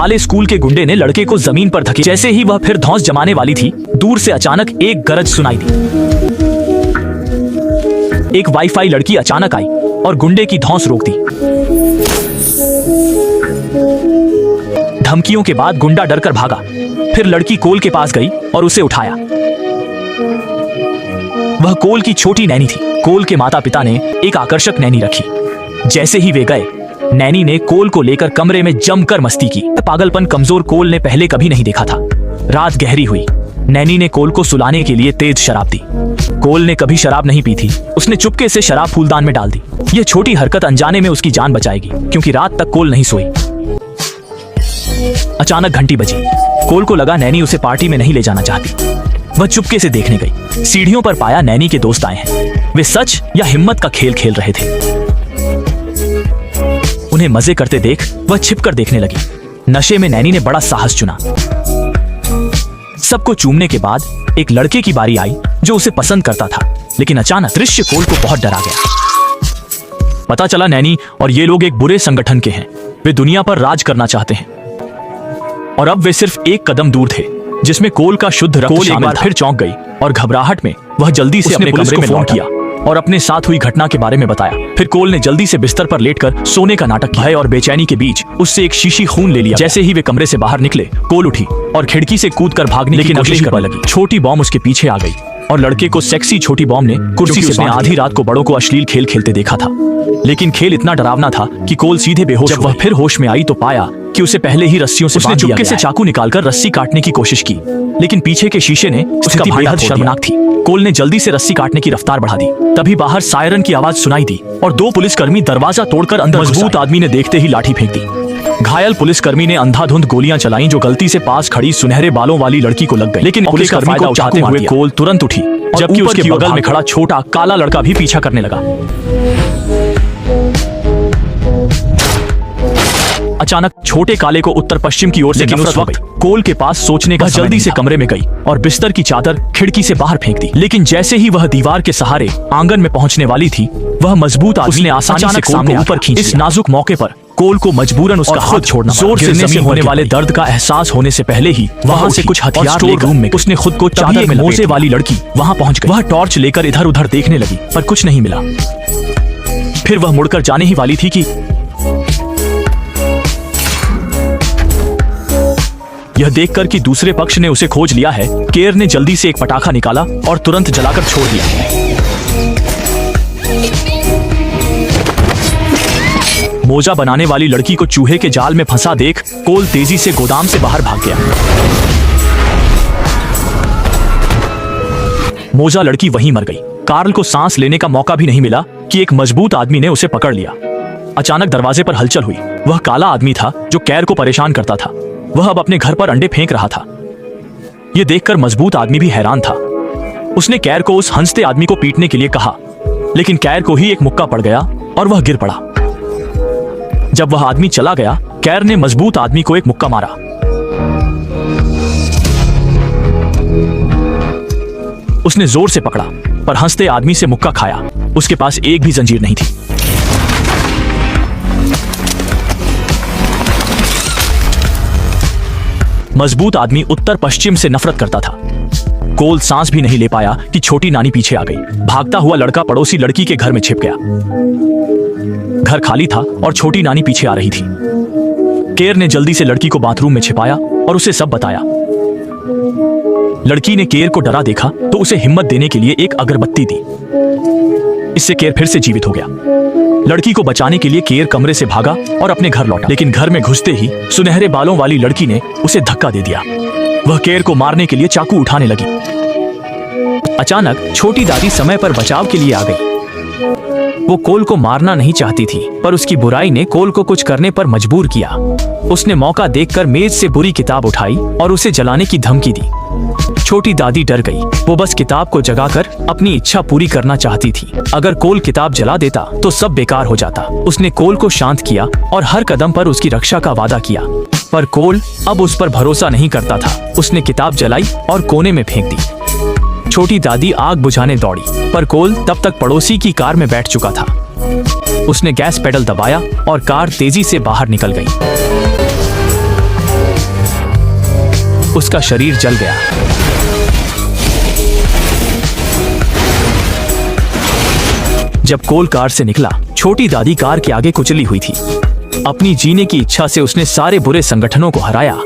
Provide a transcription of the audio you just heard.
काले स्कूल के गुंडे ने लड़के को जमीन पर धकेला। जैसे ही वह फिर धौंस जमाने वाली थी, दूर से अचानक एक गरज सुनाई दी। एक वाईफाई लड़की अचानक आई और गुंडे की धौंस रोक दी। धमकियों के बाद गुंडा डरकर भागा। फिर लड़की कोल के पास गई और उसे उठाया। वह कोल की छोटी नैनी थी। कोल के माता पिता ने एक आकर्षक नैनी रखी। जैसे ही वे गए, नैनी ने कोल को लेकर कमरे में जमकर मस्ती की। पागलपन कमजोर कोल ने पहले कभी नहीं देखा था। रात गहरी हुई। नैनी ने कोल को सुलाने के लिए तेज शराब दी। कोल ने कभी शराब नहीं पी थी। उसने चुपके से शराब फूलदान में डाल दी। यह छोटी हरकत अनजाने में उसकी जान बचाएगी, क्योंकि रात तक कोल नहीं सोई। अचानक घंटी बजी। कोल को लगा नैनी उसे पार्टी में नहीं ले जाना चाहती। वह चुपके से देखने गई। सीढ़ियों पर पाया नैनी के दोस्त आए हैं। वे सच या हिम्मत का खेल खेल रहे थे। उन्हें मजे करते देख वह छिपकर देखने लगी। नशे में नैनी ने बड़ा साहस चुना। सबको चूमने के बाद एक लड़के की बारी आई जो उसे पसंद करता था, लेकिन अचानक दृश्य कोल को बहुत डरा गया। पता चला नैनी और ये लोग एक बुरे संगठन के हैं। वे दुनिया पर राज करना चाहते हैं और अब वे सिर्फ एक कदम दूर थे, जिसमें कोल का शुद्ध रक्त शामिल था। फिर चौंक गई और घबराहट में वह जल्दी से अपने कमरे में फोन किया और अपने साथ हुई घटना के बारे में बताया। फिर कोल ने जल्दी से बिस्तर पर लेटकर सोने का नाटक किया। भय और बेचैनी के बीच उससे एक शीशी खून ले लिया। जैसे ही वे कमरे से बाहर निकले, कोल उठी और खिड़की से कूदकर भागने की कोशिश करने लगी। छोटी बॉम्ब उसके पीछे आ गई और लड़के को सेक्सी छोटी बॉम्ब ने कुर्सी से आधी रात को बड़ों को अश्लील खेल खेलते देखा था। लेकिन खेल इतना डरावना था कि कोल सीधे बेहोश। जब वह फिर होश में आई तो पाया कि उसे पहले ही रस्सियों से बांध दिया गया है। चुपके से चाकू निकालकर रस्सी काटने की कोशिश की, लेकिन पीछे के शीशे ने उसका बेहद शर्मनाक थी। कोल ने जल्दी से रस्सी काटने की रफ्तार बढ़ा दी। तभी बाहर सायरन की आवाज सुनाई दी और 2 पुलिसकर्मी दरवाजा तोड़कर अंदर। मजबूत आदमी ने देखते ही लाठी फेंक दी। घायल पुलिसकर्मी ने अंधाधुंध गोलियां चलाईं जो गलती से पास खड़ी सुनहरे बालों वाली लड़की को लग गई। लेकिन पुलिसकर्मी को उठाते हुए कोल तुरंत उठी, जबकि उसके बगल में खड़ा छोटा काला लड़का भी पीछा करने लगा। अचानक छोटे काले को उत्तर पश्चिम की ओर से नफरत हो गई। कोल के पास सोचने का जल्दी से कमरे में गई और बिस्तर की चादर खिड़की से बाहर फेंक दी। लेकिन जैसे ही वह दीवार के सहारे आंगन में पहुंचने वाली थी, वह मजबूत आदमी ने आसानी से कोल को ऊपर खींच लिया। इस नाजुक मौके पर कोल को मजबूरन उसका हाथ छोड़ना, जोर से जमीन होने वाले दर्द का एहसास होने से पहले ही वहां से कुछ हथियार लेकर रूम में उसने खुद को चादर में मोजे वाली लड़की वहां पहुंच गई। वह टॉर्च लेकर इधर उधर देखने लगी, पर कुछ नहीं मिला। फिर वह मुड़कर जाने ही वाली थी कि यह देखकर कि दूसरे पक्ष ने उसे खोज लिया है, केर ने जल्दी से एक पटाखा निकाला और तुरंत जलाकर छोड़ दिया। मोजा बनाने वाली लड़की को चूहे के जाल में फंसा देख कोल तेजी से गोदाम से बाहर भाग गया। मोजा लड़की वहीं मर गई। कार्ल को सांस लेने का मौका भी नहीं मिला कि एक मजबूत आदमी ने उसे पकड़ लिया। अचानक दरवाजे पर हलचल हुई। वह काला आदमी था जो कैर को परेशान करता था। वह अब अपने घर पर अंडे फेंक रहा था। यह देखकर मजबूत आदमी भी हैरान था। उसने कैर को उस हंसते आदमी को पीटने के लिए कहा, लेकिन कैर को ही एक मुक्का पड़ गया और वह गिर पड़ा। जब वह आदमी चला गया, कैर ने मजबूत आदमी को एक मुक्का मारा। उसने जोर से पकड़ा, पर हंसते आदमी से मुक्का खाया। उसके पास एक भी जंजीर नहीं थी। मजबूत आदमी उत्तर पश्चिम से नफरत करता था। कोल सांस भी नहीं ले पाया कि छोटी नानी पीछे आ गई। भागता हुआ लड़का पड़ोसी लड़की के घर में छिप गया। घर खाली था और छोटी नानी पीछे आ रही थी। केर ने जल्दी से लड़की को बाथरूम में छिपाया और उसे सब बताया। लड़की ने केर को डरा देखा तो उसे हिम्मत देने के लिए एक अगरबत्ती दी। इससे केर फिर से जीवित हो गया। लड़की को बचाने के लिए केर कमरे से भागा और अपने घर लौटा, लेकिन घर में घुसते ही सुनहरे बालों वाली लड़की ने उसे धक्का दे दिया। वह केर को मारने के लिए चाकू उठाने लगी। अचानक छोटी दादी समय पर बचाव के लिए आ गई। वो कोल को मारना नहीं चाहती थी, पर उसकी बुराई ने कोल को कुछ करने पर मजबूर किया। उसने मौका देखकर मेज से बुरी किताब उठाई और उसे जलाने की धमकी दी। छोटी दादी डर गई। वो बस किताब को जगाकर अपनी इच्छा पूरी करना चाहती थी। अगर कोल किताब जला देता तो सब बेकार हो जाता। उसने कोल को शांत किया और हर कदम पर उसकी रक्षा का वादा किया, पर कोल अब उस पर भरोसा नहीं करता था। उसने किताब जलाई और कोने में फेंक दी। छोटी दादी आग बुझाने दौड़ी, पर कोल तब तक पड़ोसी की कार में बैठ चुका था। उसने गैस पेडल दबाया और कार तेजी से बाहर निकल गई। उसका शरीर जल गया। जब कोल कार से निकला, छोटी दादी कार के आगे कुचली हुई थी। अपनी जीने की इच्छा से उसने सारे बुरे संगठनों को हराया